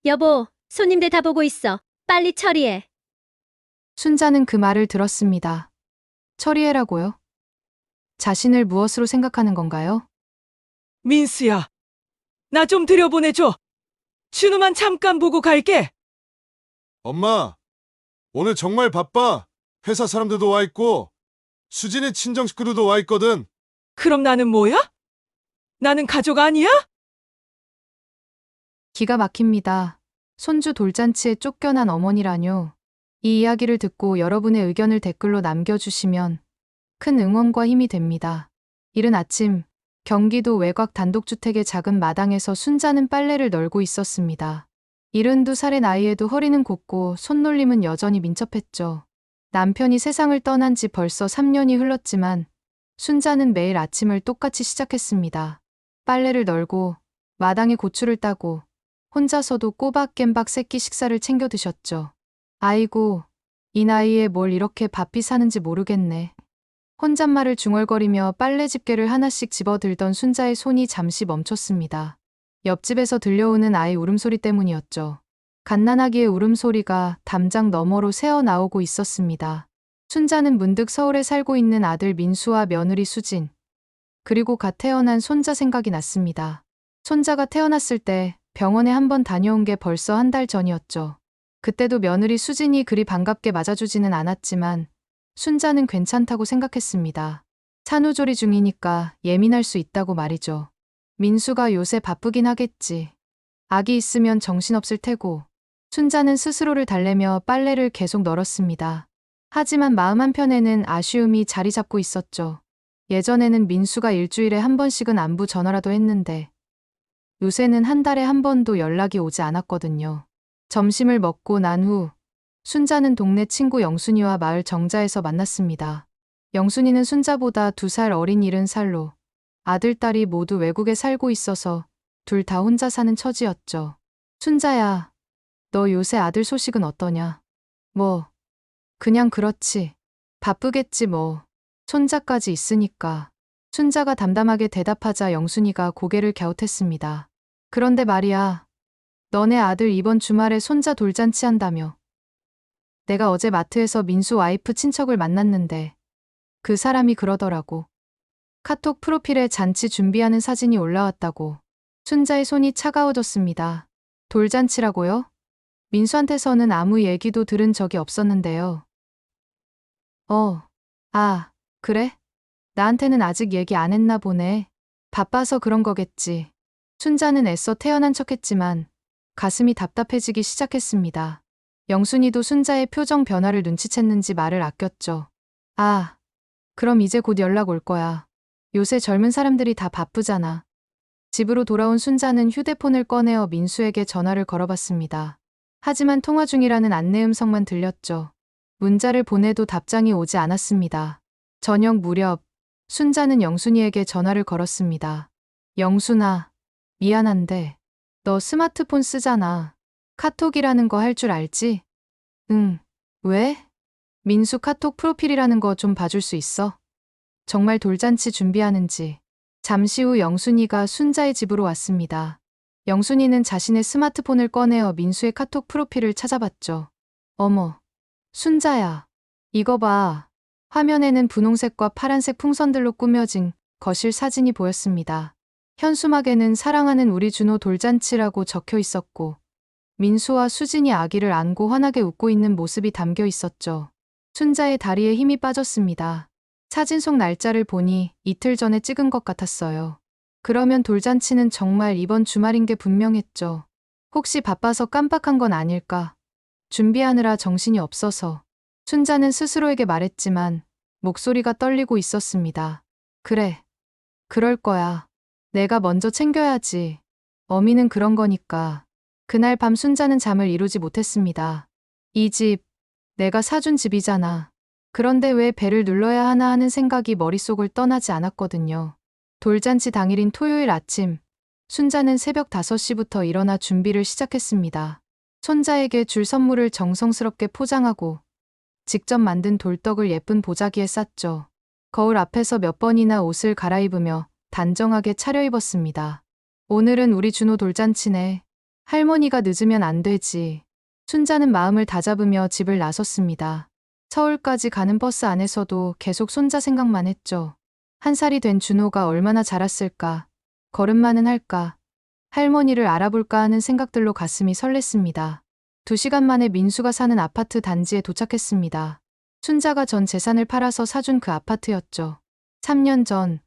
여보, 손님들 다 보고 있어. 빨리 처리해. 순자는 그 말을 들었습니다. 처리해라고요? 자신을 무엇으로 생각하는 건가요? 민수야, 나 좀 들여보내줘. 준우만 잠깐 보고 갈게. 엄마, 오늘 정말 바빠. 회사 사람들도 와 있고, 수진이 친정 식구들도 와 있거든. 그럼 나는 뭐야? 나는 가족 아니야? 기가 막힙니다. 손주 돌잔치에 쫓겨난 어머니라뇨. 이 이야기를 듣고 여러분의 의견을 댓글로 남겨주시면 큰 응원과 힘이 됩니다. 이른 아침, 경기도 외곽 단독주택의 작은 마당에서 순자는 빨래를 널고 있었습니다. 72살의 나이에도 허리는 곱고 손놀림은 여전히 민첩했죠. 남편이 세상을 떠난 지 벌써 3년이 흘렀지만 순자는 매일 아침을 똑같이 시작했습니다. 빨래를 널고 마당에 고추를 따고 혼자서도 꼬박겜박 새끼 식사를 챙겨 드셨죠. 아이고, 이 나이에 뭘 이렇게 바삐 사는지 모르겠네. 혼잣말을 중얼거리며 빨래 집게를 하나씩 집어들던 순자의 손이 잠시 멈췄습니다. 옆집에서 들려오는 아이 울음소리 때문이었죠. 갓난아기의 울음소리가 담장 너머로 새어나오고 있었습니다. 순자는 문득 서울에 살고 있는 아들 민수와 며느리 수진, 그리고 갓 태어난 손자 생각이 났습니다. 손자가 태어났을 때 병원에 한번 다녀온 게 벌써 한 달 전이었죠. 그때도 며느리 수진이 그리 반갑게 맞아주지는 않았지만 순자는 괜찮다고 생각했습니다. 산후조리 중이니까 예민할 수 있다고 말이죠. 민수가 요새 바쁘긴 하겠지. 아기 있으면 정신없을 테고. 순자는 스스로를 달래며 빨래를 계속 널었습니다. 하지만 마음 한편에는 아쉬움이 자리 잡고 있었죠. 예전에는 민수가 일주일에 한 번씩은 안부 전화라도 했는데 요새는 한 달에 한 번도 연락이 오지 않았거든요. 점심을 먹고 난 후 순자는 동네 친구 영순이와 마을 정자에서 만났습니다. 영순이는 순자보다 2살 어린 70살로 아들, 딸이 모두 외국에 살고 있어서 둘 다 혼자 사는 처지였죠. 순자야, 너 요새 아들 소식은 어떠냐? 뭐, 그냥 그렇지. 바쁘겠지 뭐. 손자까지 있으니까. 순자가 담담하게 대답하자 영순이가 고개를 갸웃했습니다. 그런데 말이야. 너네 아들 이번 주말에 손자 돌잔치 한다며. 내가 어제 마트에서 민수 와이프 친척을 만났는데 그 사람이 그러더라고. 카톡 프로필에 잔치 준비하는 사진이 올라왔다고. 순자의 손이 차가워졌습니다. 돌잔치라고요? 민수한테서는 아무 얘기도 들은 적이 없었는데요. 그래? 나한테는 아직 얘기 안 했나 보네. 바빠서 그런 거겠지. 순자는 애써 태어난 척했지만 가슴이 답답해지기 시작했습니다. 영순이도 순자의 표정 변화를 눈치챘는지 말을 아꼈죠. 그럼 이제 곧 연락 올 거야. 요새 젊은 사람들이 다 바쁘잖아. 집으로 돌아온 순자는 휴대폰을 꺼내어 민수에게 전화를 걸어봤습니다. 하지만 통화 중이라는 안내 음성만 들렸죠. 문자를 보내도 답장이 오지 않았습니다. 저녁 무렵 순자는 영순이에게 전화를 걸었습니다. 영순아, 미안한데 너 스마트폰 쓰잖아. 카톡이라는 거 할 줄 알지? 응. 왜? 민수 카톡 프로필이라는 거 좀 봐줄 수 있어? 정말 돌잔치 준비하는지. 잠시 후 영순이가 순자의 집으로 왔습니다. 영순이는 자신의 스마트폰을 꺼내어 민수의 카톡 프로필을 찾아봤죠. 어머, 순자야. 이거 봐. 화면에는 분홍색과 파란색 풍선들로 꾸며진 거실 사진이 보였습니다. 현수막에는 사랑하는 우리 준호 돌잔치라고 적혀 있었고 민수와 수진이 아기를 안고 환하게 웃고 있는 모습이 담겨 있었죠. 순자의 다리에 힘이 빠졌습니다. 사진 속 날짜를 보니 이틀 전에 찍은 것 같았어요. 그러면 돌잔치는 정말 이번 주말인 게 분명했죠. 혹시 바빠서 깜빡한 건 아닐까? 준비하느라 정신이 없어서. 순자는 스스로에게 말했지만 목소리가 떨리고 있었습니다. 그래. 그럴 거야. 내가 먼저 챙겨야지. 어미는 그런 거니까. 그날 밤 순자는 잠을 이루지 못했습니다. 이 집, 내가 사준 집이잖아. 그런데 왜 벨을 눌러야 하나 하는 생각이 머릿속을 떠나지 않았거든요. 돌잔치 당일인 토요일 아침, 순자는 새벽 5시부터 일어나 준비를 시작했습니다. 손자에게 줄 선물을 정성스럽게 포장하고 직접 만든 돌떡을 예쁜 보자기에 쌌죠. 거울 앞에서 몇 번이나 옷을 갈아입으며 단정하게 차려입었습니다. 오늘은 우리 준호 돌잔치네. 할머니가 늦으면 안 되지. 순자는 마음을 다잡으며 집을 나섰습니다. 서울까지 가는 버스 안에서도 계속 손자 생각만 했죠. 1살이 된 준호가 얼마나 자랐을까, 걸음마는 할까, 할머니를 알아볼까 하는 생각들로 가슴이 설렜습니다. 2시간 만에 민수가 사는 아파트 단지에 도착했습니다. 순자가 전 재산을 팔아서 사준 그 아파트였죠. 3년 전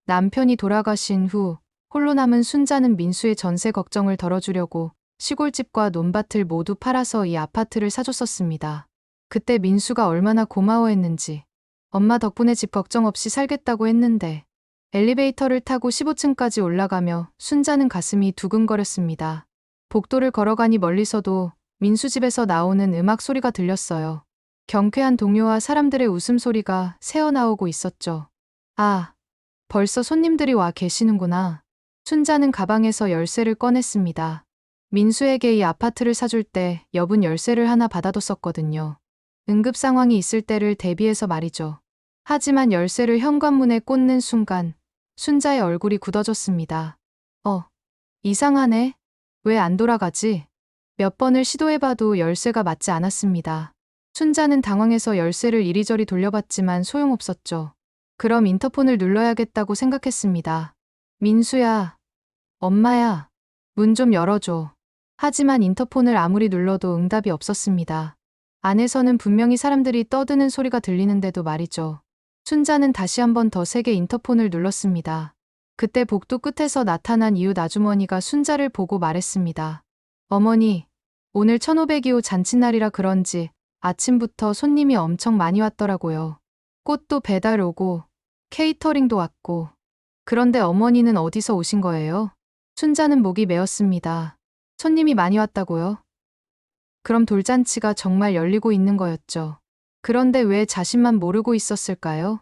남편이 돌아가신 후 홀로 남은 순자는 민수의 전세 걱정을 덜어주려고 시골집과 논밭을 모두 팔아서 이 아파트를 사줬었습니다. 그때 민수가 얼마나 고마워했는지. 엄마 덕분에 집 걱정 없이 살겠다고 했는데 엘리베이터를 타고 15층까지 올라가며 순자는 가슴이 두근거렸습니다. 복도를 걸어가니 멀리서도 민수 집에서 나오는 음악 소리가 들렸어요. 경쾌한 동요와 사람들의 웃음소리가 새어나오고 있었죠. 아, 벌써 손님들이 와 계시는구나. 순자는 가방에서 열쇠를 꺼냈습니다. 민수에게 이 아파트를 사줄 때 여분 열쇠를 하나 받아뒀었거든요. 응급 상황이 있을 때를 대비해서 말이죠. 하지만 열쇠를 현관문에 꽂는 순간 순자의 얼굴이 굳어졌습니다. 이상하네. 왜 안 돌아가지? 몇 번을 시도해봐도 열쇠가 맞지 않았습니다. 순자는 당황해서 열쇠를 이리저리 돌려봤지만 소용없었죠. 그럼 인터폰을 눌러야겠다고 생각했습니다. 민수야, 엄마야, 문 좀 열어줘. 하지만 인터폰을 아무리 눌러도 응답이 없었습니다. 안에서는 분명히 사람들이 떠드는 소리가 들리는데도 말이죠. 순자는 다시 한 번 더 세게 인터폰을 눌렀습니다. 그때 복도 끝에서 나타난 이웃 아주머니가 순자를 보고 말했습니다. 어머니, 오늘 1500이호 잔칫날이라 그런지 아침부터 손님이 엄청 많이 왔더라고요. 꽃도 배달 오고 케이터링도 왔고. 그런데 어머니는 어디서 오신 거예요? 순자는 목이 메었습니다. 손님이 많이 왔다고요? 그럼 돌잔치가 정말 열리고 있는 거였죠. 그런데 왜 자신만 모르고 있었을까요?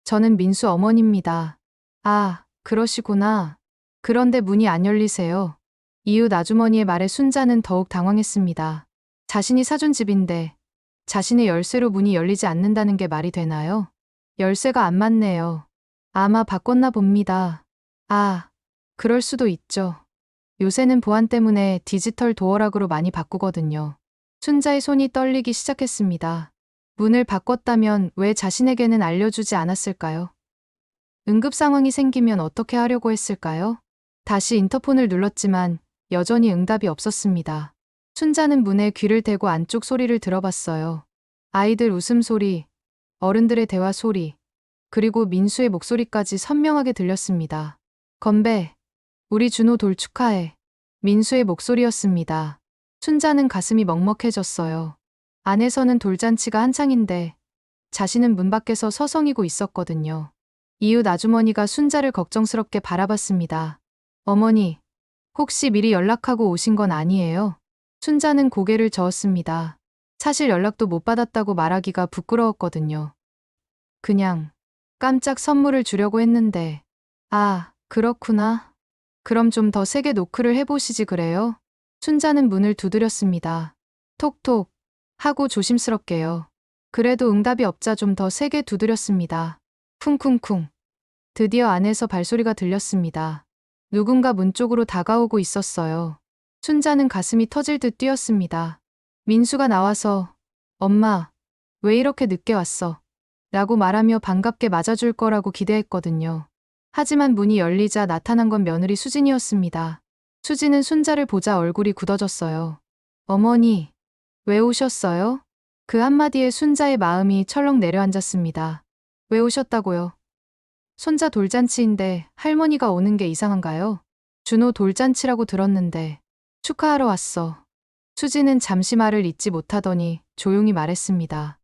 저는 민수 어머니입니다. 아, 그러시구나. 그런데 문이 안 열리세요. 이웃 아주머니의 말에 순자는 더욱 당황했습니다. 자신이 사준 집인데 자신의 열쇠로 문이 열리지 않는다는 게 말이 되나요? 열쇠가 안 맞네요. 아마 바꿨나 봅니다. 아, 그럴 수도 있죠. 요새는 보안 때문에 디지털 도어락으로 많이 바꾸거든요. 순자의 손이 떨리기 시작했습니다. 문을 바꿨다면 왜 자신에게는 알려주지 않았을까요? 응급 상황이 생기면 어떻게 하려고 했을까요? 다시 인터폰을 눌렀지만 여전히 응답이 없었습니다. 순자는 문에 귀를 대고 안쪽 소리를 들어봤어요. 아이들 웃음소리, 어른들의 대화 소리, 그리고 민수의 목소리까지 선명하게 들렸습니다. 건배, 우리 준호 돌 축하해. 민수의 목소리였습니다. 순자는 가슴이 먹먹해졌어요. 안에서는 돌잔치가 한창인데 자신은 문 밖에서 서성이고 있었거든요. 이웃 아주머니가 순자를 걱정스럽게 바라봤습니다. 어머니, 혹시 미리 연락하고 오신 건 아니에요? 순자는 고개를 저었습니다. 사실 연락도 못 받았다고 말하기가 부끄러웠거든요. 그냥 깜짝 선물을 주려고 했는데. 아, 그렇구나. 그럼 좀 더 세게 노크를 해보시지 그래요? 순자는 문을 두드렸습니다. 톡톡 하고 조심스럽게요. 그래도 응답이 없자 좀 더 세게 두드렸습니다. 쿵쿵쿵. 드디어 안에서 발소리가 들렸습니다. 누군가 문 쪽으로 다가오고 있었어요. 순자는 가슴이 터질 듯 뛰었습니다. 민수가 나와서 엄마, 왜 이렇게 늦게 왔어? 라고 말하며 반갑게 맞아줄 거라고 기대했거든요. 하지만 문이 열리자 나타난 건 며느리 수진이었습니다. 수진은 순자를 보자 얼굴이 굳어졌어요. 어머니, 왜 오셨어요? 그 한마디에 순자의 마음이 철렁 내려앉았습니다. 왜 오셨다고요? 손자 돌잔치인데 할머니가 오는 게 이상한가요? 준호 돌잔치라고 들었는데 축하하러 왔어. 수진은 잠시 말을 잇지 못하더니 조용히 말했습니다.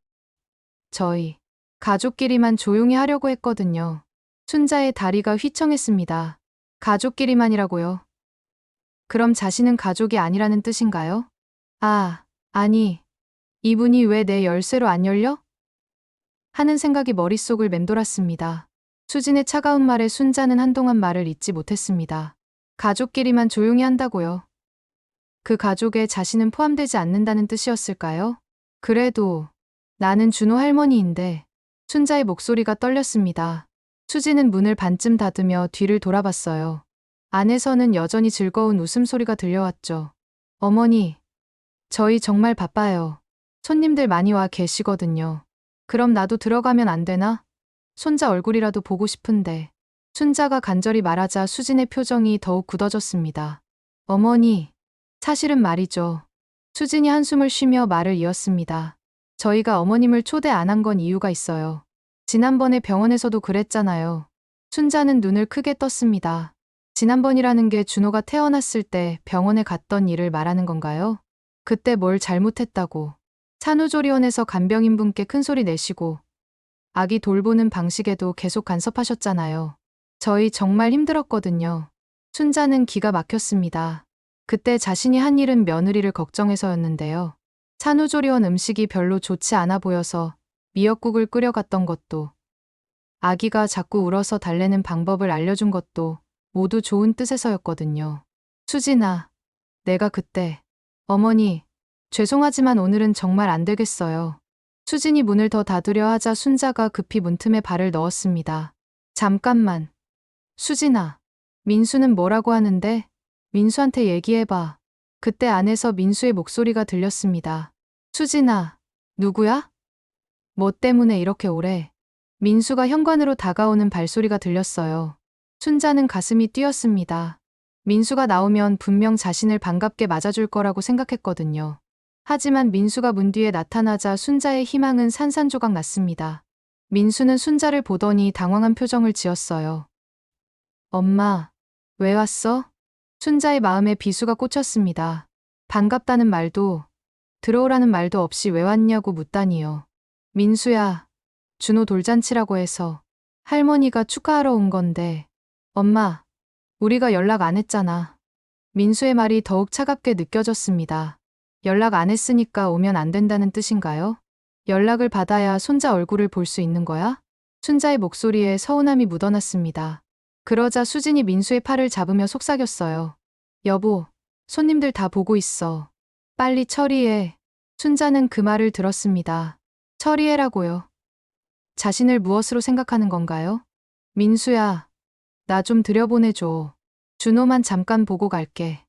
저희 가족끼리만 조용히 하려고 했거든요. 순자의 다리가 휘청했습니다. 가족끼리만이라고요? 그럼 자신은 가족이 아니라는 뜻인가요? 아, 아니, 이분이 왜 내 열쇠로 안 열려? 하는 생각이 머릿속을 맴돌았습니다. 수진의 차가운 말에 순자는 한동안 말을 잇지 못했습니다. 가족끼리만 조용히 한다고요? 그 가족에 자신은 포함되지 않는다는 뜻이었을까요? 그래도 나는 준호 할머니인데. 순자의 목소리가 떨렸습니다. 수진은 문을 반쯤 닫으며 뒤를 돌아봤어요. 안에서는 여전히 즐거운 웃음소리가 들려왔죠. 어머니, 저희 정말 바빠요. 손님들 많이 와 계시거든요. 그럼 나도 들어가면 안 되나? 손자 얼굴이라도 보고 싶은데. 순자가 간절히 말하자 수진의 표정이 더욱 굳어졌습니다. 어머니, 사실은 말이죠. 수진이 한숨을 쉬며 말을 이었습니다. 저희가 어머님을 초대 안 한 건 이유가 있어요. 지난번에 병원에서도 그랬잖아요. 순자는 눈을 크게 떴습니다. 지난번이라는 게 준호가 태어났을 때 병원에 갔던 일을 말하는 건가요? 그때 뭘 잘못했다고. 산후조리원에서 간병인분께 큰소리 내시고 아기 돌보는 방식에도 계속 간섭하셨잖아요. 저희 정말 힘들었거든요. 순자는 기가 막혔습니다. 그때 자신이 한 일은 며느리를 걱정해서였는데요. 산후조리원 음식이 별로 좋지 않아 보여서 미역국을 끓여갔던 것도, 아기가 자꾸 울어서 달래는 방법을 알려준 것도 모두 좋은 뜻에서였거든요. 수진아, 내가 그때, 어머니, 죄송하지만 오늘은 정말 안 되겠어요. 수진이 문을 더 닫으려 하자 순자가 급히 문틈에 발을 넣었습니다. 잠깐만. 수진아, 민수는 뭐라고 하는데? 민수한테 얘기해봐. 그때 안에서 민수의 목소리가 들렸습니다. 수진아, 누구야? 뭐 때문에 이렇게 오래? 민수가 현관으로 다가오는 발소리가 들렸어요. 순자는 가슴이 뛰었습니다. 민수가 나오면 분명 자신을 반갑게 맞아줄 거라고 생각했거든요. 하지만 민수가 문 뒤에 나타나자 순자의 희망은 산산조각 났습니다. 민수는 순자를 보더니 당황한 표정을 지었어요. 엄마, 왜 왔어? 순자의 마음에 비수가 꽂혔습니다. 반갑다는 말도, 들어오라는 말도 없이 왜 왔냐고 묻다니요. 민수야, 준호 돌잔치라고 해서 할머니가 축하하러 온 건데. 엄마, 우리가 연락 안 했잖아. 민수의 말이 더욱 차갑게 느껴졌습니다. 연락 안 했으니까 오면 안 된다는 뜻인가요? 연락을 받아야 손자 얼굴을 볼 수 있는 거야? 순자의 목소리에 서운함이 묻어났습니다. 그러자 수진이 민수의 팔을 잡으며 속삭였어요. 여보, 손님들 다 보고 있어. 빨리 처리해. 순자는 그 말을 들었습니다. 처리해라고요. 자신을 무엇으로 생각하는 건가요? 민수야, 나 좀 들여보내줘. 준호만 잠깐 보고 갈게.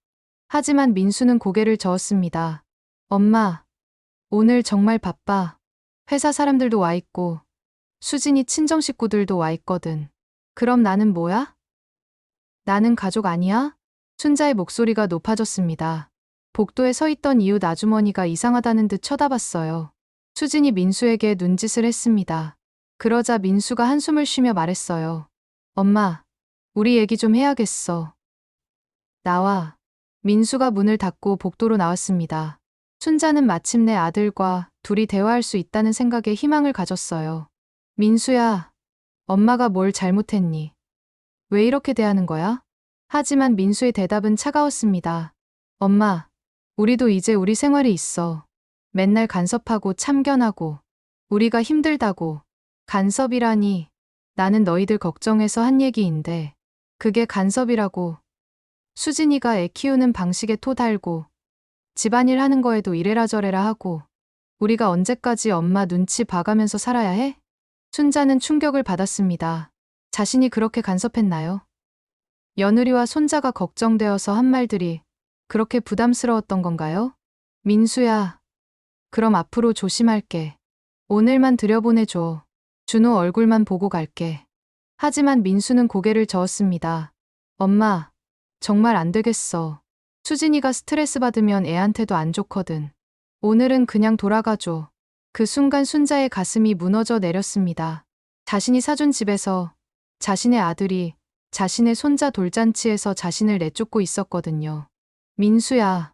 하지만 민수는 고개를 저었습니다. 엄마, 오늘 정말 바빠. 회사 사람들도 와 있고, 수진이 친정 식구들도 와 있거든. 그럼 나는 뭐야? 나는 가족 아니야? 순자의 목소리가 높아졌습니다. 복도에 서 있던 이웃 아주머니가 이상하다는 듯 쳐다봤어요. 수진이 민수에게 눈짓을 했습니다. 그러자 민수가 한숨을 쉬며 말했어요. 엄마, 우리 얘기 좀 해야겠어. 나와. 민수가 문을 닫고 복도로 나왔습니다. 순자는 마침내 아들과 둘이 대화할 수 있다는 생각에 희망을 가졌어요. 민수야, 엄마가 뭘 잘못했니? 왜 이렇게 대하는 거야? 하지만 민수의 대답은 차가웠습니다. 엄마, 우리도 이제 우리 생활이 있어. 맨날 간섭하고 참견하고, 우리가 힘들다고. 간섭이라니, 나는 너희들 걱정해서 한 얘기인데, 그게 간섭이라고. 수진이가 애 키우는 방식에 토 달고, 집안일 하는 거에도 이래라 저래라 하고, 우리가 언제까지 엄마 눈치 봐가면서 살아야 해? 순자는 충격을 받았습니다. 자신이 그렇게 간섭했나요? 며느리와 손자가 걱정되어서 한 말들이 그렇게 부담스러웠던 건가요? 민수야, 그럼 앞으로 조심할게. 오늘만 들여보내줘. 준호 얼굴만 보고 갈게. 하지만 민수는 고개를 저었습니다. 엄마, 정말 안 되겠어. 수진이가 스트레스 받으면 애한테도 안 좋거든. 오늘은 그냥 돌아가줘. 그 순간 순자의 가슴이 무너져 내렸습니다. 자신이 사준 집에서 자신의 아들이 자신의 손자 돌잔치에서 자신을 내쫓고 있었거든요. 민수야,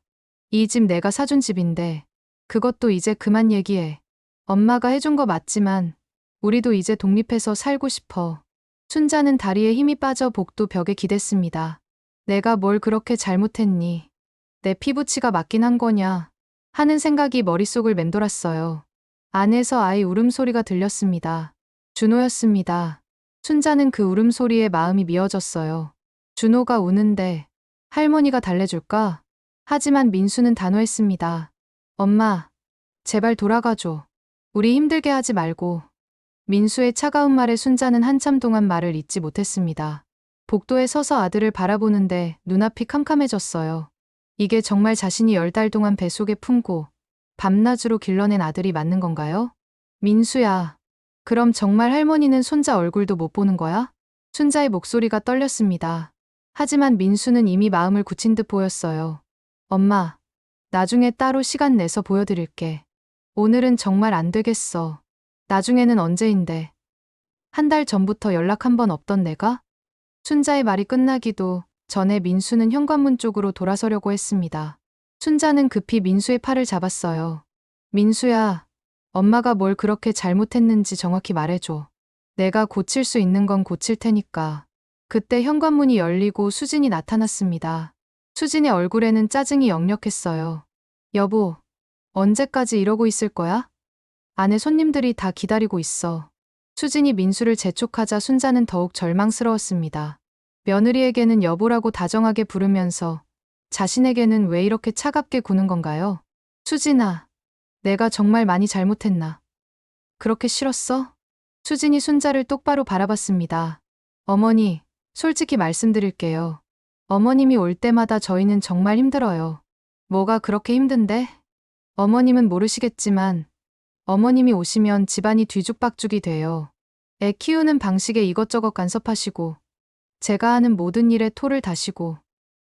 이 집 내가 사준 집인데 그것도 이제 그만 얘기해. 엄마가 해준 거 맞지만 우리도 이제 독립해서 살고 싶어. 순자는 다리에 힘이 빠져 복도 벽에 기댔습니다. 내가 뭘 그렇게 잘못했니? 내 피부치가 맞긴 한 거냐? 하는 생각이 머릿속을 맴돌았어요. 안에서 아이 울음소리가 들렸습니다. 준호였습니다. 순자는 그 울음소리에 마음이 미어졌어요. 준호가 우는데 할머니가 달래줄까? 하지만 민수는 단호했습니다. 엄마, 제발 돌아가줘. 우리 힘들게 하지 말고. 민수의 차가운 말에 순자는 한참 동안 말을 잇지 못했습니다. 복도에 서서 아들을 바라보는데 눈앞이 캄캄해졌어요. 이게 정말 자신이 10달 동안 뱃속에 품고 밤낮으로 길러낸 아들이 맞는 건가요? 민수야, 그럼 정말 할머니는 손자 얼굴도 못 보는 거야? 순자의 목소리가 떨렸습니다. 하지만 민수는 이미 마음을 굳힌 듯 보였어요. 엄마, 나중에 따로 시간 내서 보여드릴게. 오늘은 정말 안 되겠어. 나중에는 언제인데. 한 달 전부터 연락 한 번 없던 내가? 순자의 말이 끝나기도 전에 민수는 현관문 쪽으로 돌아서려고 했습니다. 순자는 급히 민수의 팔을 잡았어요. 민수야, 엄마가 뭘 그렇게 잘못했는지 정확히 말해줘. 내가 고칠 수 있는 건 고칠 테니까. 그때 현관문이 열리고 수진이 나타났습니다. 수진의 얼굴에는 짜증이 역력했어요. 여보, 언제까지 이러고 있을 거야? 안에 손님들이 다 기다리고 있어. 수진이 민수를 재촉하자 순자는 더욱 절망스러웠습니다. 며느리에게는 여보라고 다정하게 부르면서 자신에게는 왜 이렇게 차갑게 구는 건가요? 수진아, 내가 정말 많이 잘못했나? 그렇게 싫었어? 수진이 순자를 똑바로 바라봤습니다. 어머니, 솔직히 말씀드릴게요. 어머님이 올 때마다 저희는 정말 힘들어요. 뭐가 그렇게 힘든데? 어머님은 모르시겠지만 어머님이 오시면 집안이 뒤죽박죽이 돼요. 애 키우는 방식에 이것저것 간섭하시고 제가 하는 모든 일에 토를 다시고.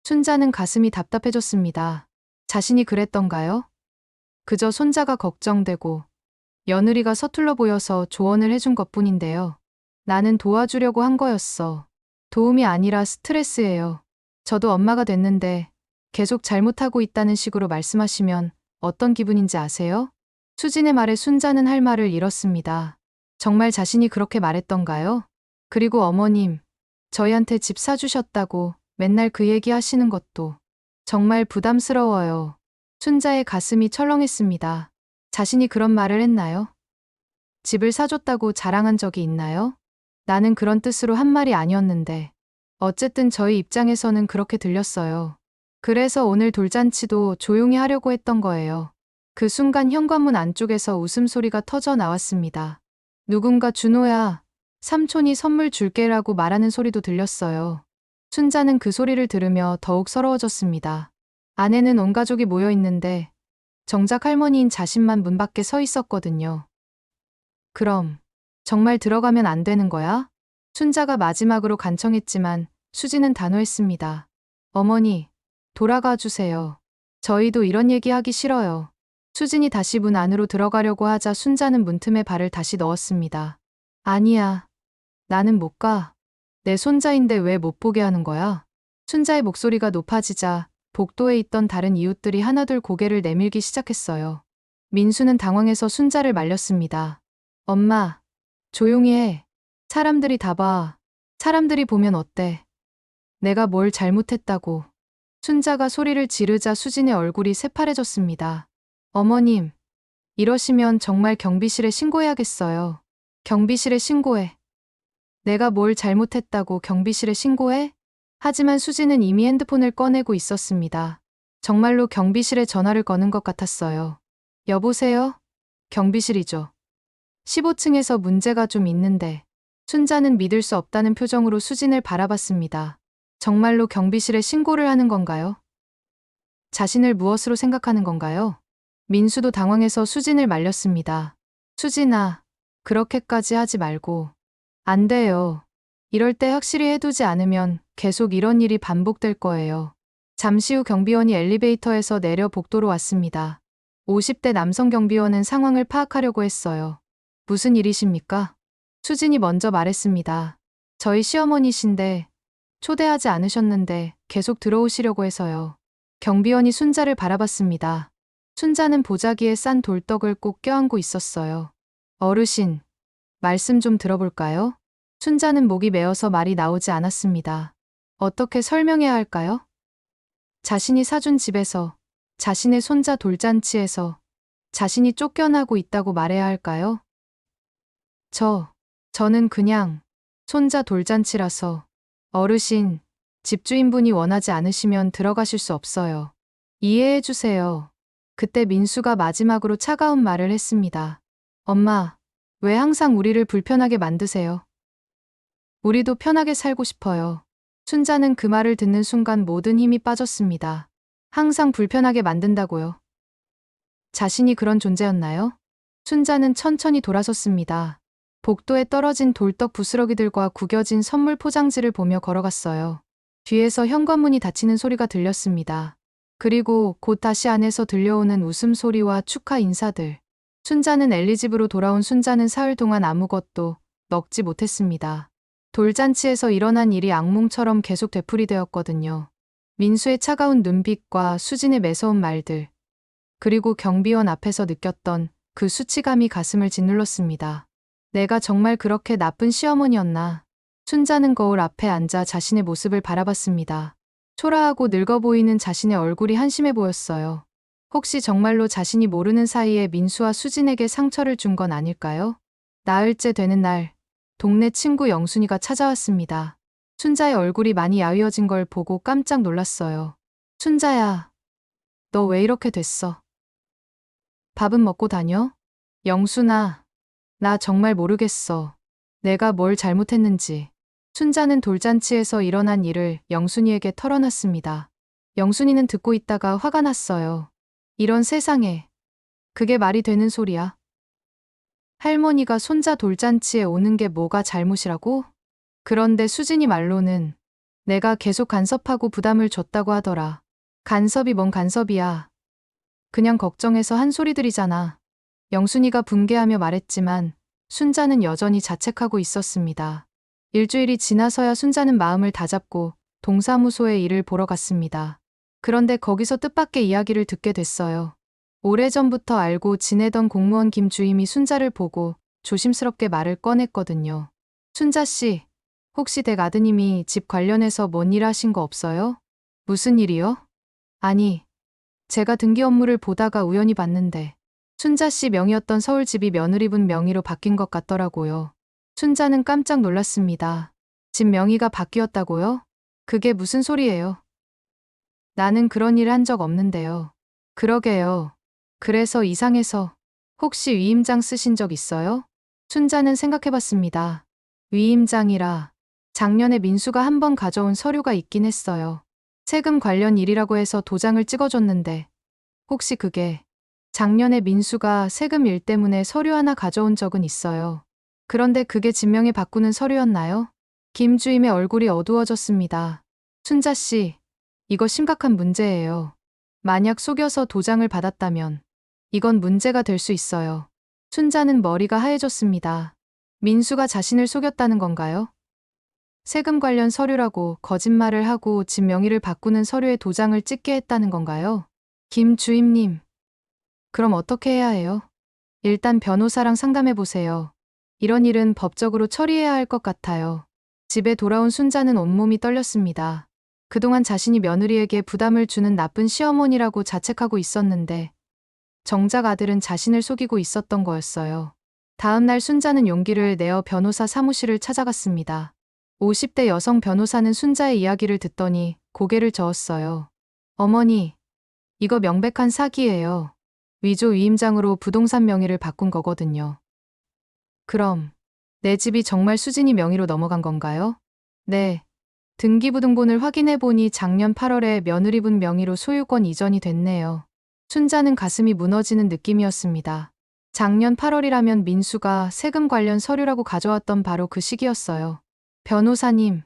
순자는 가슴이 답답해졌습니다. 자신이 그랬던가요? 그저 손자가 걱정되고 며느리가 서툴러 보여서 조언을 해준 것뿐인데요. 나는 도와주려고 한 거였어. 도움이 아니라 스트레스예요. 저도 엄마가 됐는데 계속 잘못하고 있다는 식으로 말씀하시면 어떤 기분인지 아세요? 수진의 말에 순자는 할 말을 잃었습니다. 정말 자신이 그렇게 말했던가요? 그리고 어머님, 저희한테 집 사주셨다고 맨날 그 얘기 하시는 것도 정말 부담스러워요. 순자의 가슴이 철렁했습니다. 자신이 그런 말을 했나요? 집을 사줬다고 자랑한 적이 있나요? 나는 그런 뜻으로 한 말이 아니었는데 어쨌든 저희 입장에서는 그렇게 들렸어요. 그래서 오늘 돌잔치도 조용히 하려고 했던 거예요. 그 순간 현관문 안쪽에서 웃음소리가 터져 나왔습니다. 누군가 준호야, 삼촌이 선물 줄게라고 말하는 소리도 들렸어요. 순자는 그 소리를 들으며 더욱 서러워졌습니다. 안에는 온 가족이 모여 있는데 정작 할머니인 자신만 문 밖에 서 있었거든요. 그럼 정말 들어가면 안 되는 거야? 순자가 마지막으로 간청했지만 수지는 단호했습니다. 어머니, 돌아가 주세요. 저희도 이런 얘기 하기 싫어요. 수진이 다시 문 안으로 들어가려고 하자 순자는 문틈에 발을 다시 넣었습니다. 아니야. 나는 못 가. 내 손자인데 왜 못 보게 하는 거야? 순자의 목소리가 높아지자 복도에 있던 다른 이웃들이 하나둘 고개를 내밀기 시작했어요. 민수는 당황해서 순자를 말렸습니다. 엄마, 조용히 해. 사람들이 다 봐. 사람들이 보면 어때? 내가 뭘 잘못했다고. 순자가 소리를 지르자 수진의 얼굴이 새파래졌습니다. 어머님, 이러시면 정말 경비실에 신고해야겠어요. 경비실에 신고해. 내가 뭘 잘못했다고 경비실에 신고해? 하지만 수진은 이미 핸드폰을 꺼내고 있었습니다. 정말로 경비실에 전화를 거는 것 같았어요. 여보세요? 경비실이죠. 15층에서 문제가 좀 있는데. 순자는 믿을 수 없다는 표정으로 수진을 바라봤습니다. 정말로 경비실에 신고를 하는 건가요? 자신을 무엇으로 생각하는 건가요? 민수도 당황해서 수진을 말렸습니다. 수진아, 그렇게까지 하지 말고. 안 돼요. 이럴 때 확실히 해두지 않으면 계속 이런 일이 반복될 거예요. 잠시 후 경비원이 엘리베이터에서 내려 복도로 왔습니다. 50대 남성 경비원은 상황을 파악하려고 했어요. 무슨 일이십니까? 수진이 먼저 말했습니다. 저희 시어머니신데 초대하지 않으셨는데 계속 들어오시려고 해서요. 경비원이 순자를 바라봤습니다. 순자는 보자기에 싼 돌떡을 꼭 껴안고 있었어요. 어르신, 말씀 좀 들어볼까요? 순자는 목이 메어서 말이 나오지 않았습니다. 어떻게 설명해야 할까요? 자신이 사준 집에서, 자신의 손자 돌잔치에서 자신이 쫓겨나고 있다고 말해야 할까요? 저는 그냥 손자 돌잔치라서. 어르신, 집주인분이 원하지 않으시면 들어가실 수 없어요. 이해해 주세요. 그때 민수가 마지막으로 차가운 말을 했습니다. 엄마, 왜 항상 우리를 불편하게 만드세요? 우리도 편하게 살고 싶어요. 순자는 그 말을 듣는 순간 모든 힘이 빠졌습니다. 항상 불편하게 만든다고요. 자신이 그런 존재였나요? 순자는 천천히 돌아섰습니다. 복도에 떨어진 돌떡 부스러기들과 구겨진 선물 포장지를 보며 걸어갔어요. 뒤에서 현관문이 닫히는 소리가 들렸습니다. 그리고 곧 다시 안에서 들려오는 웃음소리와 축하 인사들. 순자는 엘리 집으로 돌아온 순자는 사흘 동안 아무것도 먹지 못했습니다. 돌잔치에서 일어난 일이 악몽처럼 계속 되풀이되었거든요. 민수의 차가운 눈빛과 수진의 매서운 말들, 그리고 경비원 앞에서 느꼈던 그 수치감이 가슴을 짓눌렀습니다. 내가 정말 그렇게 나쁜 시어머니였나? 순자는 거울 앞에 앉아 자신의 모습을 바라봤습니다. 초라하고 늙어 보이는 자신의 얼굴이 한심해 보였어요. 혹시 정말로 자신이 모르는 사이에 민수와 수진에게 상처를 준 건 아닐까요? 나흘째 되는 날, 동네 친구 영순이가 찾아왔습니다. 순자의 얼굴이 많이 야위어진 걸 보고 깜짝 놀랐어요. 순자야, 너 왜 이렇게 됐어? 밥은 먹고 다녀? 영순아, 나 정말 모르겠어. 내가 뭘 잘못했는지. 순자는 돌잔치에서 일어난 일을 영순이에게 털어놨습니다. 영순이는 듣고 있다가 화가 났어요. 이런 세상에. 그게 말이 되는 소리야. 할머니가 손자 돌잔치에 오는 게 뭐가 잘못이라고? 그런데 수진이 말로는 내가 계속 간섭하고 부담을 줬다고 하더라. 간섭이 뭔 간섭이야. 그냥 걱정해서 한 소리들이잖아. 영순이가 분개하며 말했지만 순자는 여전히 자책하고 있었습니다. 일주일이 지나서야 순자는 마음을 다잡고 동사무소에 일을 보러 갔습니다. 그런데 거기서 뜻밖의 이야기를 듣게 됐어요. 오래전부터 알고 지내던 공무원 김 주임이 순자를 보고 조심스럽게 말을 꺼냈거든요. 순자 씨, 혹시 댁 아드님이 집 관련해서 뭔 일 하신 거 없어요? 무슨 일이요? 아니, 제가 등기 업무를 보다가 우연히 봤는데 순자 씨 명의였던 서울집이 며느리분 명의로 바뀐 것 같더라고요. 순자는 깜짝 놀랐습니다. 집 명의가 바뀌었다고요? 그게 무슨 소리예요? 나는 그런 일 한 적 없는데요. 그러게요. 그래서 이상해서 혹시 위임장 쓰신 적 있어요? 순자는 생각해봤습니다. 위임장이라 작년에 민수가 한 번 가져온 서류가 있긴 했어요. 세금 관련 일이라고 해서 도장을 찍어줬는데 혹시 그게 작년에 민수가 세금 일 때문에 서류 하나 가져온 적은 있어요. 그런데 그게 진명에 바꾸는 서류였나요? 김 주임의 얼굴이 어두워졌습니다. 순자 씨, 이거 심각한 문제예요. 만약 속여서 도장을 받았다면 이건 문제가 될 수 있어요. 순자는 머리가 하얘졌습니다. 민수가 자신을 속였다는 건가요? 세금 관련 서류라고 거짓말을 하고 집 명의를 바꾸는 서류에 도장을 찍게 했다는 건가요? 김 주임님, 그럼 어떻게 해야 해요? 일단 변호사랑 상담해 보세요. 이런 일은 법적으로 처리해야 할 것 같아요. 집에 돌아온 순자는 온몸이 떨렸습니다. 그동안 자신이 며느리에게 부담을 주는 나쁜 시어머니라고 자책하고 있었는데 정작 아들은 자신을 속이고 있었던 거였어요. 다음 날 순자는 용기를 내어 변호사 사무실을 찾아갔습니다. 50대 여성 변호사는 순자의 이야기를 듣더니 고개를 저었어요. 어머니, 이거 명백한 사기예요. 위조 위임장으로 부동산 명의를 바꾼 거거든요. 그럼 내 집이 정말 수진이 명의로 넘어간 건가요? 네. 등기부등본을 확인해 보니 작년 8월에 며느리분 명의로 소유권 이전이 됐네요. 순자는 가슴이 무너지는 느낌이었습니다. 작년 8월이라면 민수가 세금 관련 서류라고 가져왔던 바로 그 시기였어요. 변호사님,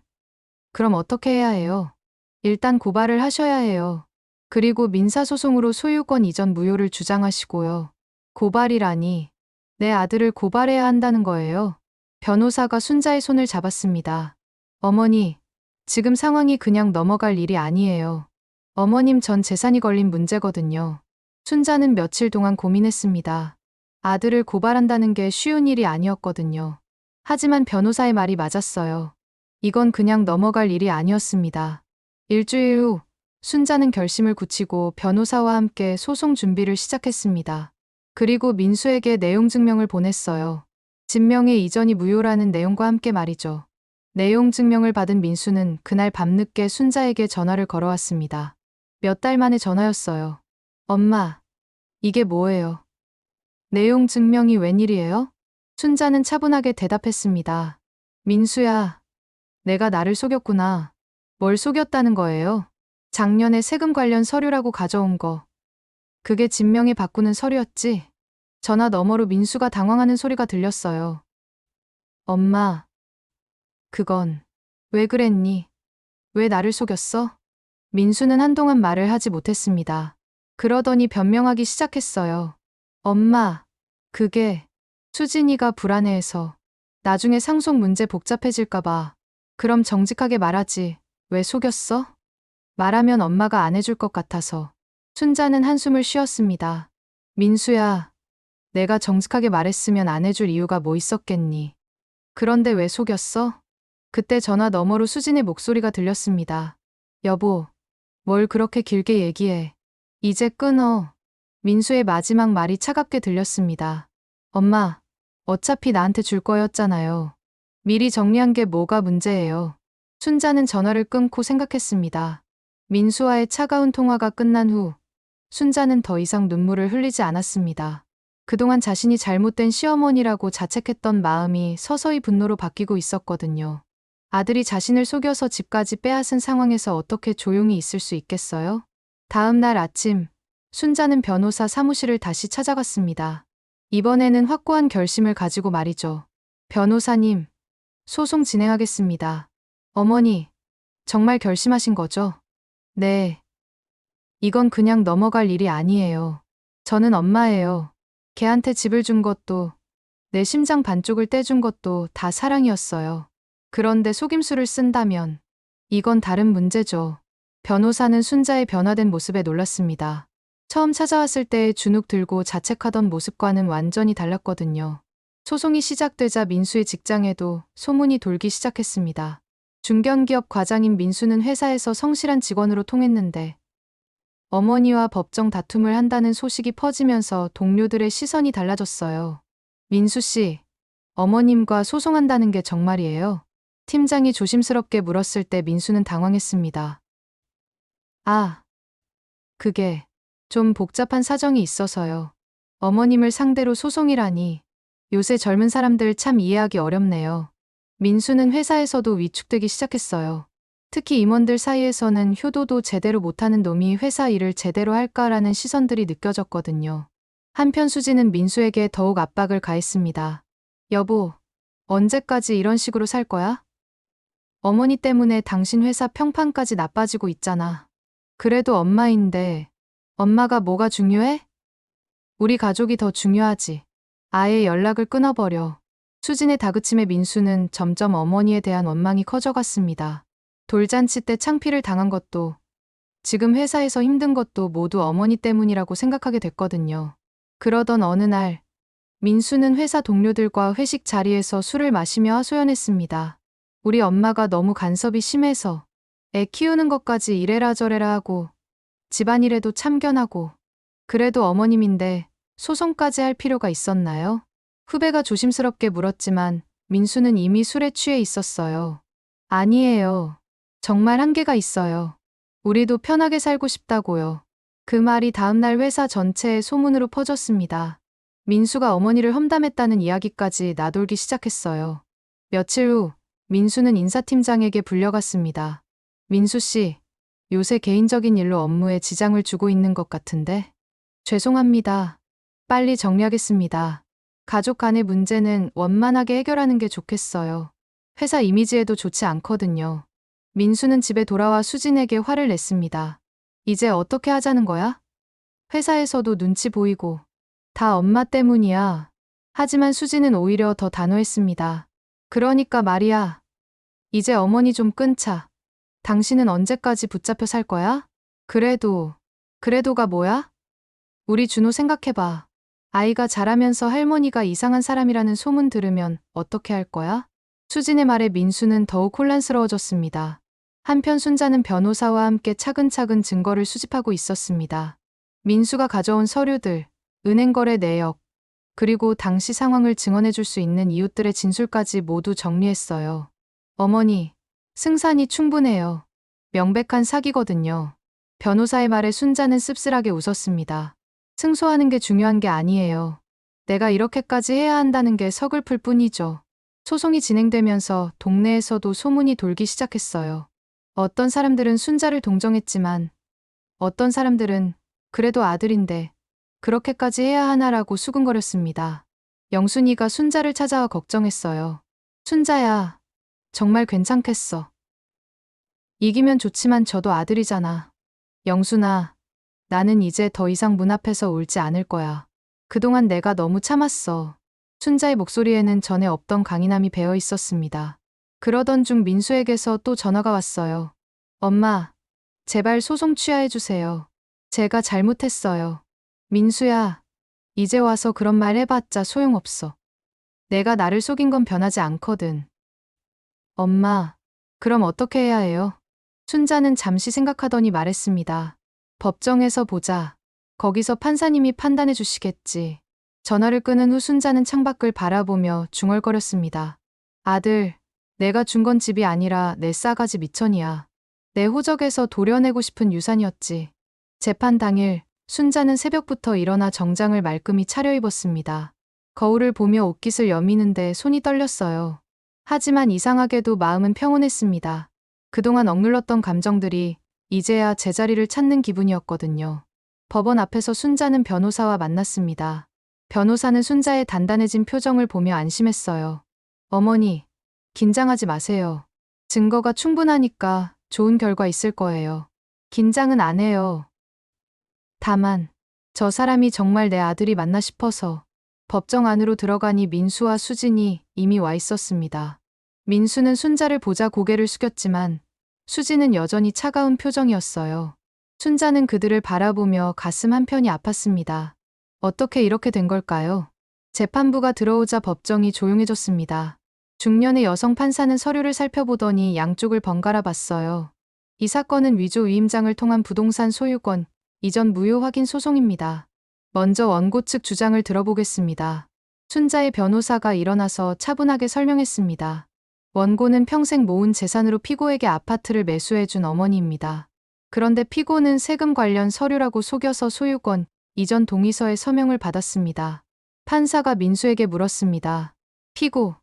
그럼 어떻게 해야 해요? 일단 고발을 하셔야 해요. 그리고 민사소송으로 소유권 이전 무효를 주장하시고요. 고발이라니, 내 아들을 고발해야 한다는 거예요. 변호사가 순자의 손을 잡았습니다. 어머니, 지금 상황이 그냥 넘어갈 일이 아니에요. 어머님 전 재산이 걸린 문제거든요. 순자는 며칠 동안 고민했습니다. 아들을 고발한다는 게 쉬운 일이 아니었거든요. 하지만 변호사의 말이 맞았어요. 이건 그냥 넘어갈 일이 아니었습니다. 일주일 후, 순자는 결심을 굳히고 변호사와 함께 소송 준비를 시작했습니다. 그리고 민수에게 내용 증명을 보냈어요. 진명의 이전이 무효라는 내용과 함께 말이죠. 내용 증명을 받은 민수는 그날 밤늦게 순자에게 전화를 걸어왔습니다. 몇 달 만에 전화였어요. 엄마, 이게 뭐예요? 내용 증명이 웬일이에요? 순자는 차분하게 대답했습니다. 민수야, 내가 나를 속였구나. 뭘 속였다는 거예요? 작년에 세금 관련 서류라고 가져온 거. 그게 진명이 바꾸는 서류였지? 전화 너머로 민수가 당황하는 소리가 들렸어요. 엄마, 그건 왜 그랬니? 왜 나를 속였어? 민수는 한동안 말을 하지 못했습니다. 그러더니 변명하기 시작했어요. 엄마, 그게 수진이가 불안해해서 나중에 상속 문제 복잡해질까봐. 그럼 정직하게 말하지. 왜 속였어? 말하면 엄마가 안 해줄 것 같아서. 순자는 한숨을 쉬었습니다. 민수야, 내가 정직하게 말했으면 안 해줄 이유가 뭐 있었겠니? 그런데 왜 속였어? 그때 전화 너머로 수진의 목소리가 들렸습니다. 여보, 뭘 그렇게 길게 얘기해. 이제 끊어. 민수의 마지막 말이 차갑게 들렸습니다. 엄마, 어차피 나한테 줄 거였잖아요. 미리 정리한 게 뭐가 문제예요. 순자는 전화를 끊고 생각했습니다. 민수와의 차가운 통화가 끝난 후 순자는 더 이상 눈물을 흘리지 않았습니다. 그동안 자신이 잘못된 시어머니라고 자책했던 마음이 서서히 분노로 바뀌고 있었거든요. 아들이 자신을 속여서 집까지 빼앗은 상황에서 어떻게 조용히 있을 수 있겠어요? 다음 날 아침, 순자는 변호사 사무실을 다시 찾아갔습니다. 이번에는 확고한 결심을 가지고 말이죠. 변호사님, 소송 진행하겠습니다. 어머니, 정말 결심하신 거죠? 네. 이건 그냥 넘어갈 일이 아니에요. 저는 엄마예요. 걔한테 집을 준 것도, 내 심장 반쪽을 떼준 것도 다 사랑이었어요. 그런데 속임수를 쓴다면 이건 다른 문제죠. 변호사는 순자의 변화된 모습에 놀랐습니다. 처음 찾아왔을 때의 주눅 들고 자책하던 모습과는 완전히 달랐거든요. 소송이 시작되자 민수의 직장에도 소문이 돌기 시작했습니다. 중견기업 과장인 민수는 회사에서 성실한 직원으로 통했는데 어머니와 법정 다툼을 한다는 소식이 퍼지면서 동료들의 시선이 달라졌어요. 민수 씨, 어머님과 소송한다는 게 정말이에요? 팀장이 조심스럽게 물었을 때 민수는 당황했습니다. 아, 그게 좀 복잡한 사정이 있어서요. 어머님을 상대로 소송이라니. 요새 젊은 사람들 참 이해하기 어렵네요. 민수는 회사에서도 위축되기 시작했어요. 특히 임원들 사이에서는 효도도 제대로 못하는 놈이 회사 일을 제대로 할까라는 시선들이 느껴졌거든요. 한편 수지는 민수에게 더욱 압박을 가했습니다. 여보, 언제까지 이런 식으로 살 거야? 어머니 때문에 당신 회사 평판까지 나빠지고 있잖아. 그래도 엄마인데 엄마가 뭐가 중요해? 우리 가족이 더 중요하지. 아예 연락을 끊어버려. 수진의 다그침에 민수는 점점 어머니에 대한 원망이 커져갔습니다. 돌잔치 때 창피를 당한 것도 지금 회사에서 힘든 것도 모두 어머니 때문이라고 생각하게 됐거든요. 그러던 어느 날 민수는 회사 동료들과 회식 자리에서 술을 마시며 하소연했습니다. 우리 엄마가 너무 간섭이 심해서 애 키우는 것까지 이래라 저래라 하고 집안일에도 참견하고 그래도 어머님인데 소송까지 할 필요가 있었나요? 후배가 조심스럽게 물었지만 민수는 이미 술에 취해 있었어요. 아니에요. 정말 한계가 있어요. 우리도 편하게 살고 싶다고요. 그 말이 다음날 회사 전체에 소문으로 퍼졌습니다. 민수가 어머니를 험담했다는 이야기까지 나돌기 시작했어요. 며칠 후 민수는 인사팀장에게 불려갔습니다. 민수 씨, 요새 개인적인 일로 업무에 지장을 주고 있는 것 같은데? 죄송합니다. 빨리 정리하겠습니다. 가족 간의 문제는 원만하게 해결하는 게 좋겠어요. 회사 이미지에도 좋지 않거든요. 민수는 집에 돌아와 수진에게 화를 냈습니다. 이제 어떻게 하자는 거야? 회사에서도 눈치 보이고 다 엄마 때문이야. 하지만 수진은 오히려 더 단호했습니다. 그러니까 말이야. 이제 어머니 좀 끊자. 당신은 언제까지 붙잡혀 살 거야? 그래도가 뭐야? 우리 준호 생각해봐. 아이가 자라면서 할머니가 이상한 사람이라는 소문 들으면 어떻게 할 거야? 수진의 말에 민수는 더욱 혼란스러워졌습니다. 한편 순자는 변호사와 함께 차근차근 증거를 수집하고 있었습니다. 민수가 가져온 서류들, 은행거래 내역, 그리고 당시 상황을 증언해줄 수 있는 이웃들의 진술까지 모두 정리했어요. 어머니, 승산이 충분해요. 명백한 사기거든요. 변호사의 말에 순자는 씁쓸하게 웃었습니다. 승소하는 게 중요한 게 아니에요. 내가 이렇게까지 해야 한다는 게 서글플 뿐이죠. 소송이 진행되면서 동네에서도 소문이 돌기 시작했어요. 어떤 사람들은 순자를 동정했지만 어떤 사람들은 그래도 아들인데 그렇게까지 해야 하나라고 수근거렸습니다. 영순이가 순자를 찾아와 걱정했어요. 순자야, 정말 괜찮겠어. 이기면 좋지만 저도 아들이잖아. 영순아, 나는 이제 더 이상 문 앞에서 울지 않을 거야. 그동안 내가 너무 참았어. 순자의 목소리에는 전에 없던 강인함이 배어 있었습니다. 그러던 중 민수에게서 또 전화가 왔어요. 엄마, 제발 소송 취하해 주세요. 제가 잘못했어요. 민수야, 이제 와서 그런 말 해봤자 소용없어. 내가 나를 속인 건 변하지 않거든. 엄마, 그럼 어떻게 해야 해요? 순자는 잠시 생각하더니 말했습니다. 법정에서 보자. 거기서 판사님이 판단해 주시겠지. 전화를 끊은 후 순자는 창밖을 바라보며 중얼거렸습니다. 아들, 내가 준 건 집이 아니라 내 싸가지 미천이야. 내 호적에서 도려내고 싶은 유산이었지. 재판 당일 순자는 새벽부터 일어나 정장을 말끔히 차려입었습니다. 거울을 보며 옷깃을 여미는데 손이 떨렸어요. 하지만 이상하게도 마음은 평온했습니다. 그동안 억눌렀던 감정들이 이제야 제자리를 찾는 기분이었거든요. 법원 앞에서 순자는 변호사와 만났습니다. 변호사는 순자의 단단해진 표정을 보며 안심했어요. 어머니, 긴장하지 마세요. 증거가 충분하니까 좋은 결과 있을 거예요. 긴장은 안 해요. 다만, 저 사람이 정말 내 아들이 맞나 싶어서. 법정 안으로 들어가니 민수와 수진이 이미 와 있었습니다. 민수는 순자를 보자 고개를 숙였지만 수진은 여전히 차가운 표정이었어요. 순자는 그들을 바라보며 가슴 한편이 아팠습니다. 어떻게 이렇게 된 걸까요? 재판부가 들어오자 법정이 조용해졌습니다. 중년의 여성 판사는 서류를 살펴보더니 양쪽을 번갈아 봤어요. 이 사건은 위조 위임장을 통한 부동산 소유권 이전 무효 확인 소송입니다. 먼저 원고 측 주장을 들어보겠습니다. 순자의 변호사가 일어나서 차분하게 설명했습니다. 원고는 평생 모은 재산으로 피고에게 아파트를 매수해준 어머니입니다. 그런데 피고는 세금 관련 서류라고 속여서 소유권 이전 동의서에 서명을 받았습니다. 판사가 민수에게 물었습니다. 피고,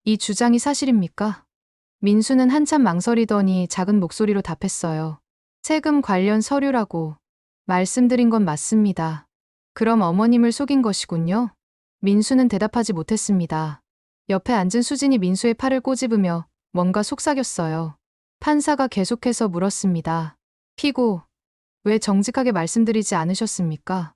이 주장이 사실입니까? 민수는 한참 망설이더니 작은 목소리로 답했어요. 세금 관련 서류라고 말씀드린 건 맞습니다. 그럼 어머님을 속인 것이군요. 민수는 대답하지 못했습니다. 옆에 앉은 수진이 민수의 팔을 꼬집으며 뭔가 속삭였어요. 판사가 계속해서 물었습니다. 피고, 왜 정직하게 말씀드리지 않으셨습니까?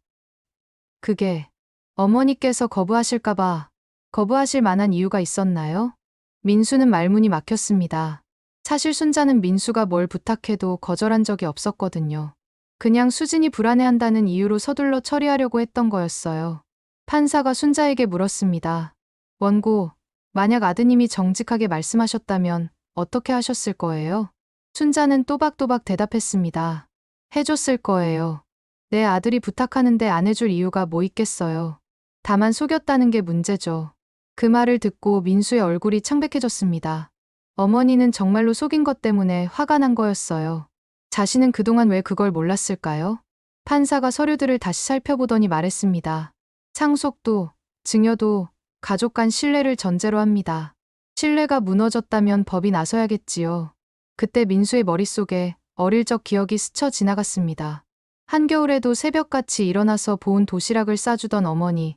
그게 어머니께서 거부하실까봐 거부하실 만한 이유가 있었나요? 민수는 말문이 막혔습니다. 사실 순자는 민수가 뭘 부탁해도 거절한 적이 없었거든요. 그냥 수진이 불안해한다는 이유로 서둘러 처리하려고 했던 거였어요. 판사가 순자에게 물었습니다. 원고, 만약 아드님이 정직하게 말씀하셨다면 어떻게 하셨을 거예요? 순자는 또박또박 대답했습니다. 해줬을 거예요. 내 아들이 부탁하는데 안 해줄 이유가 뭐 있겠어요. 다만 속였다는 게 문제죠. 그 말을 듣고 민수의 얼굴이 창백해졌습니다. 어머니는 정말로 속인 것 때문에 화가 난 거였어요. 자신은 그동안 왜 그걸 몰랐을까요? 판사가 서류들을 다시 살펴보더니 말했습니다. 상속도, 증여도 가족 간 신뢰를 전제로 합니다. 신뢰가 무너졌다면 법이 나서야겠지요. 그때 민수의 머릿속에 어릴 적 기억이 스쳐 지나갔습니다. 한겨울에도 새벽같이 일어나서 보온 도시락을 싸주던 어머니,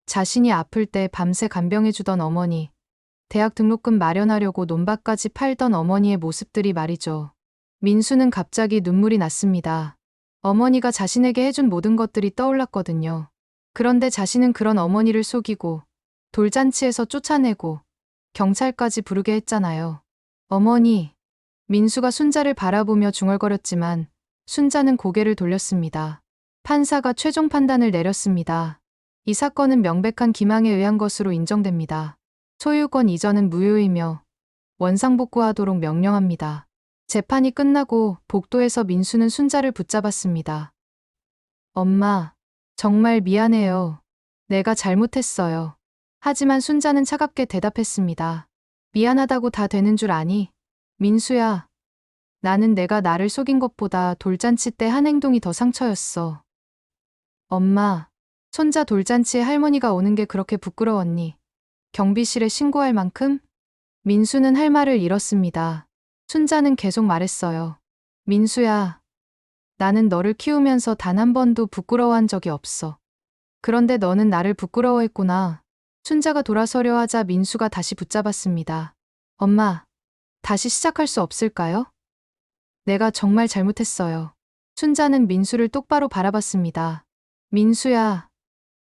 자신이 아플 때 밤새 간병해주던 어머니, 대학 등록금 마련하려고 논밭까지 팔던 어머니의 모습들이 말이죠. 민수는 갑자기 눈물이 났습니다. 어머니가 자신에게 해준 모든 것들이 떠올랐거든요. 그런데 자신은 그런 어머니를 속이고 돌잔치에서 쫓아내고 경찰까지 부르게 했잖아요. 어머니, 민수가 순자를 바라보며 중얼거렸지만 순자는 고개를 돌렸습니다. 판사가 최종 판단을 내렸습니다. 이 사건은 명백한 기망에 의한 것으로 인정됩니다. 소유권 이전은 무효이며 원상복구하도록 명령합니다. 재판이 끝나고 복도에서 민수는 순자를 붙잡았습니다. 엄마, 정말 미안해요. 내가 잘못했어요. 하지만 순자는 차갑게 대답했습니다. 미안하다고 다 되는 줄 아니? 민수야, 나는 내가 나를 속인 것보다 돌잔치 때 한 행동이 더 상처였어. 엄마, 손자 돌잔치에 할머니가 오는 게 그렇게 부끄러웠니? 경비실에 신고할 만큼? 민수는 할 말을 잃었습니다. 순자는 계속 말했어요. 민수야, 나는 너를 키우면서 단 한 번도 부끄러워한 적이 없어. 그런데 너는 나를 부끄러워했구나. 순자가 돌아서려 하자 민수가 다시 붙잡았습니다. 엄마, 다시 시작할 수 없을까요? 내가 정말 잘못했어요. 순자는 민수를 똑바로 바라봤습니다. 민수야,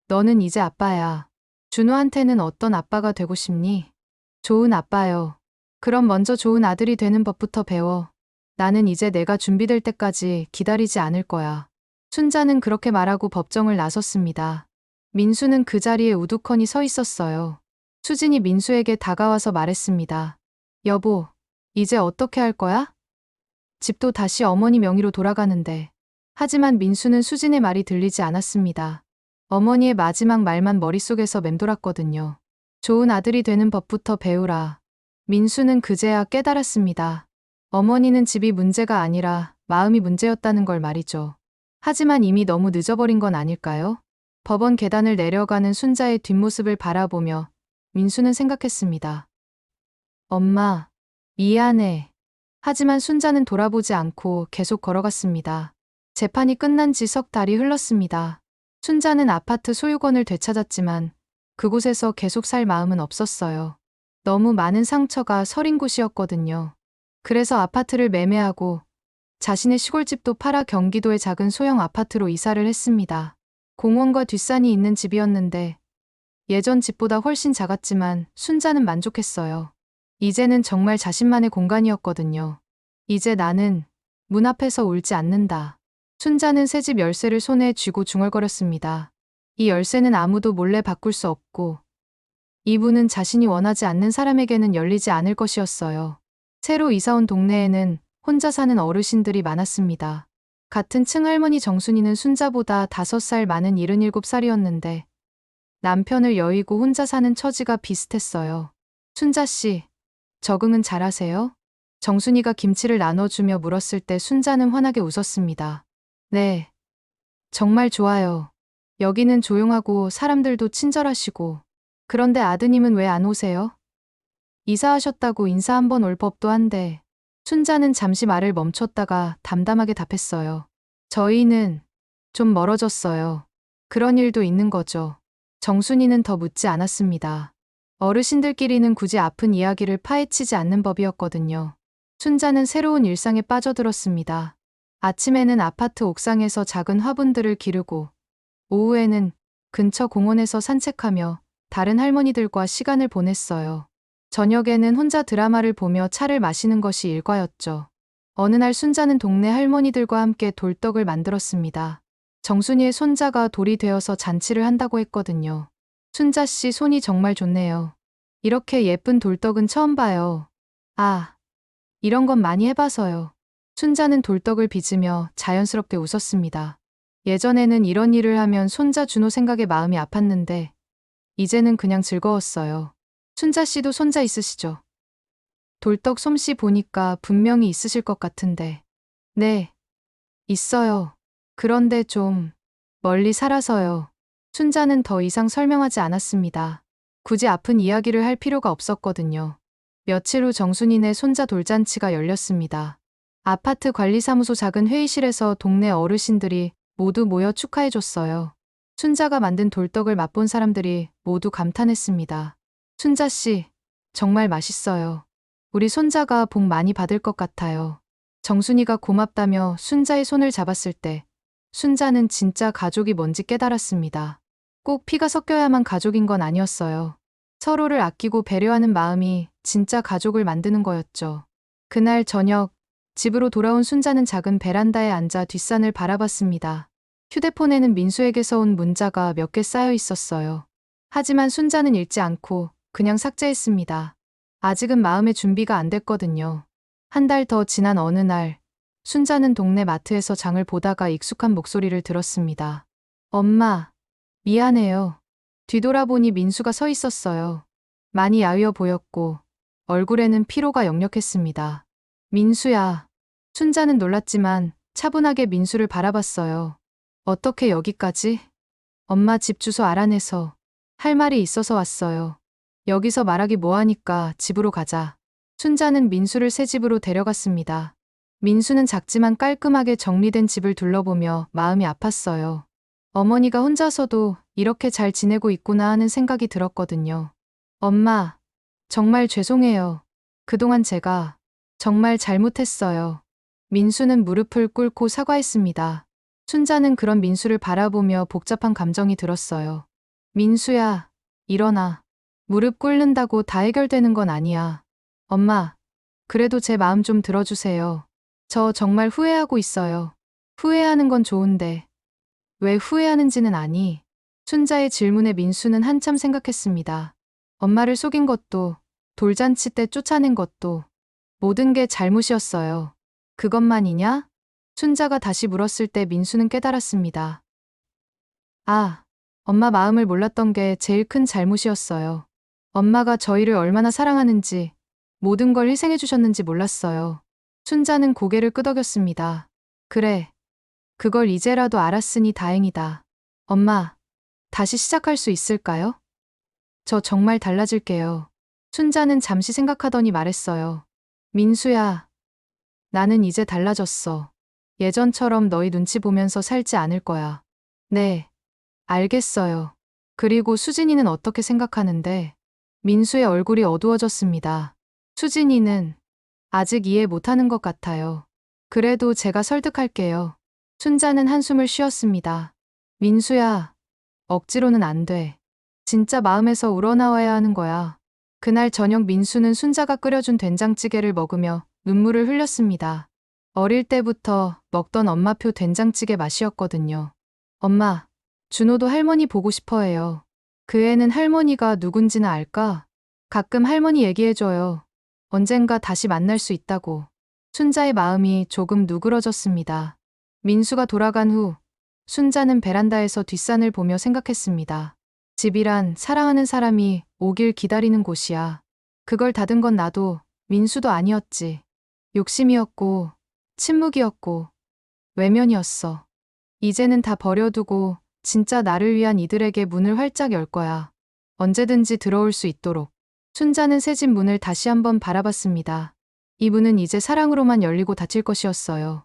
너는 이제 아빠야. 준호한테는 어떤 아빠가 되고 싶니? 좋은 아빠요. 그럼 먼저 좋은 아들이 되는 법부터 배워. 나는 이제 내가 준비될 때까지 기다리지 않을 거야. 순자는 그렇게 말하고 법정을 나섰습니다. 민수는 그 자리에 우두커니 서 있었어요. 수진이 민수에게 다가와서 말했습니다. 여보, 이제 어떻게 할 거야? 집도 다시 어머니 명의로 돌아가는데. 하지만 민수는 수진의 말이 들리지 않았습니다. 어머니의 마지막 말만 머릿속에서 맴돌았거든요. 좋은 아들이 되는 법부터 배우라. 민수는 그제야 깨달았습니다. 어머니는 집이 문제가 아니라 마음이 문제였다는 걸 말이죠. 하지만 이미 너무 늦어버린 건 아닐까요? 법원 계단을 내려가는 순자의 뒷모습을 바라보며 민수는 생각했습니다. 엄마, 미안해. 하지만 순자는 돌아보지 않고 계속 걸어갔습니다. 재판이 끝난 지 석 달이 흘렀습니다. 순자는 아파트 소유권을 되찾았지만 그곳에서 계속 살 마음은 없었어요. 너무 많은 상처가 서린 곳이었거든요. 그래서 아파트를 매매하고 자신의 시골집도 팔아 경기도의 작은 소형 아파트로 이사를 했습니다. 공원과 뒷산이 있는 집이었는데 예전 집보다 훨씬 작았지만 순자는 만족했어요. 이제는 정말 자신만의 공간이었거든요. 이제 나는 문 앞에서 울지 않는다. 순자는 새집 열쇠를 손에 쥐고 중얼거렸습니다. 이 열쇠는 아무도 몰래 바꿀 수 없고 이 문은 자신이 원하지 않는 사람에게는 열리지 않을 것이었어요. 새로 이사온 동네에는 혼자 사는 어르신들이 많았습니다. 같은 층 할머니 정순이는 순자보다 5살 많은 77살이었는데 남편을 여의고 혼자 사는 처지가 비슷했어요. 순자 씨, 적응은 잘하세요? 정순이가 김치를 나눠주며 물었을 때 순자는 환하게 웃었습니다. 네, 정말 좋아요. 여기는 조용하고 사람들도 친절하시고. 그런데 아드님은 왜 안 오세요? 이사하셨다고 인사 한번 올 법도 한데. 순자는 잠시 말을 멈췄다가 담담하게 답했어요. 저희는 좀 멀어졌어요. 그런 일도 있는 거죠. 정순이는 더 묻지 않았습니다. 어르신들끼리는 굳이 아픈 이야기를 파헤치지 않는 법이었거든요. 순자는 새로운 일상에 빠져들었습니다. 아침에는 아파트 옥상에서 작은 화분들을 기르고 오후에는 근처 공원에서 산책하며 다른 할머니들과 시간을 보냈어요. 저녁에는 혼자 드라마를 보며 차를 마시는 것이 일과였죠. 어느 날 순자는 동네 할머니들과 함께 돌떡을 만들었습니다. 정순이의 손자가 돌이 되어서 잔치를 한다고 했거든요. 순자 씨 손이 정말 좋네요. 이렇게 예쁜 돌떡은 처음 봐요. 아, 이런 건 많이 해봐서요. 순자는 돌떡을 빚으며 자연스럽게 웃었습니다. 예전에는 이런 일을 하면 손자 준호 생각에 마음이 아팠는데 이제는 그냥 즐거웠어요. 순자 씨도 손자 있으시죠? 돌떡 솜씨 보니까 분명히 있으실 것 같은데. 네, 있어요. 그런데 좀 멀리 살아서요. 순자는 더 이상 설명하지 않았습니다. 굳이 아픈 이야기를 할 필요가 없었거든요. 며칠 후 정순이네 손자 돌잔치가 열렸습니다. 아파트 관리사무소 작은 회의실에서 동네 어르신들이 모두 모여 축하해줬어요. 순자가 만든 돌떡을 맛본 사람들이 모두 감탄했습니다. 순자 씨, 정말 맛있어요. 우리 손자가 복 많이 받을 것 같아요. 정순이가 고맙다며 순자의 손을 잡았을 때 순자는 진짜 가족이 뭔지 깨달았습니다. 꼭 피가 섞여야만 가족인 건 아니었어요. 서로를 아끼고 배려하는 마음이 진짜 가족을 만드는 거였죠. 그날 저녁, 집으로 돌아온 순자는 작은 베란다에 앉아 뒷산을 바라봤습니다. 휴대폰에는 민수에게서 온 문자가 몇 개 쌓여 있었어요. 하지만 순자는 읽지 않고 그냥 삭제했습니다. 아직은 마음의 준비가 안 됐거든요. 한 달 더 지난 어느 날, 순자는 동네 마트에서 장을 보다가 익숙한 목소리를 들었습니다. 엄마, 미안해요. 뒤돌아보니 민수가 서 있었어요. 많이 야위어 보였고 얼굴에는 피로가 역력했습니다. 민수야. 순자는 놀랐지만 차분하게 민수를 바라봤어요. 어떻게 여기까지? 엄마 집 주소 알아내서 할 말이 있어서 왔어요. 여기서 말하기 뭐하니까 집으로 가자. 순자는 민수를 새 집으로 데려갔습니다. 민수는 작지만 깔끔하게 정리된 집을 둘러보며 마음이 아팠어요. 어머니가 혼자서도 이렇게 잘 지내고 있구나 하는 생각이 들었거든요. 엄마, 정말 죄송해요. 그동안 제가 정말 잘못했어요. 민수는 무릎을 꿇고 사과했습니다. 순자는 그런 민수를 바라보며 복잡한 감정이 들었어요. 민수야, 일어나. 무릎 꿇는다고 다 해결되는 건 아니야. 엄마, 그래도 제 마음 좀 들어주세요. 저 정말 후회하고 있어요. 후회하는 건 좋은데 왜 후회하는지는 아니? 순자의 질문에 민수는 한참 생각했습니다. 엄마를 속인 것도, 돌잔치 때 쫓아낸 것도 모든 게 잘못이었어요. 그것만이냐? 순자가 다시 물었을 때 민수는 깨달았습니다. 아, 엄마 마음을 몰랐던 게 제일 큰 잘못이었어요. 엄마가 저희를 얼마나 사랑하는지, 모든 걸 희생해 주셨는지 몰랐어요. 순자는 고개를 끄덕였습니다. 그래, 그걸 이제라도 알았으니 다행이다. 엄마, 다시 시작할 수 있을까요? 저 정말 달라질게요. 순자는 잠시 생각하더니 말했어요. 민수야, 나는 이제 달라졌어. 예전처럼 너희 눈치 보면서 살지 않을 거야. 네, 알겠어요. 그리고 수진이는 어떻게 생각하는데? 민수의 얼굴이 어두워졌습니다. 수진이는 아직 이해 못하는 것 같아요. 그래도 제가 설득할게요. 순자는 한숨을 쉬었습니다. 민수야, 억지로는 안 돼. 진짜 마음에서 우러나와야 하는 거야. 그날 저녁 민수는 순자가 끓여준 된장찌개를 먹으며 눈물을 흘렸습니다. 어릴 때부터 먹던 엄마표 된장찌개 맛이었거든요. 엄마, 준호도 할머니 보고 싶어 해요. 그 애는 할머니가 누군지는 알까? 가끔 할머니 얘기해줘요. 언젠가 다시 만날 수 있다고. 순자의 마음이 조금 누그러졌습니다. 민수가 돌아간 후 순자는 베란다에서 뒷산을 보며 생각했습니다. 집이란 사랑하는 사람이 오길 기다리는 곳이야. 그걸 닫은 건 나도 민수도 아니었지. 욕심이었고 침묵이었고 외면이었어. 이제는 다 버려두고 진짜 나를 위한 이들에게 문을 활짝 열 거야. 언제든지 들어올 수 있도록. 순자는 새 집 문을 다시 한번 바라봤습니다. 이 문은 이제 사랑으로만 열리고 닫힐 것이었어요.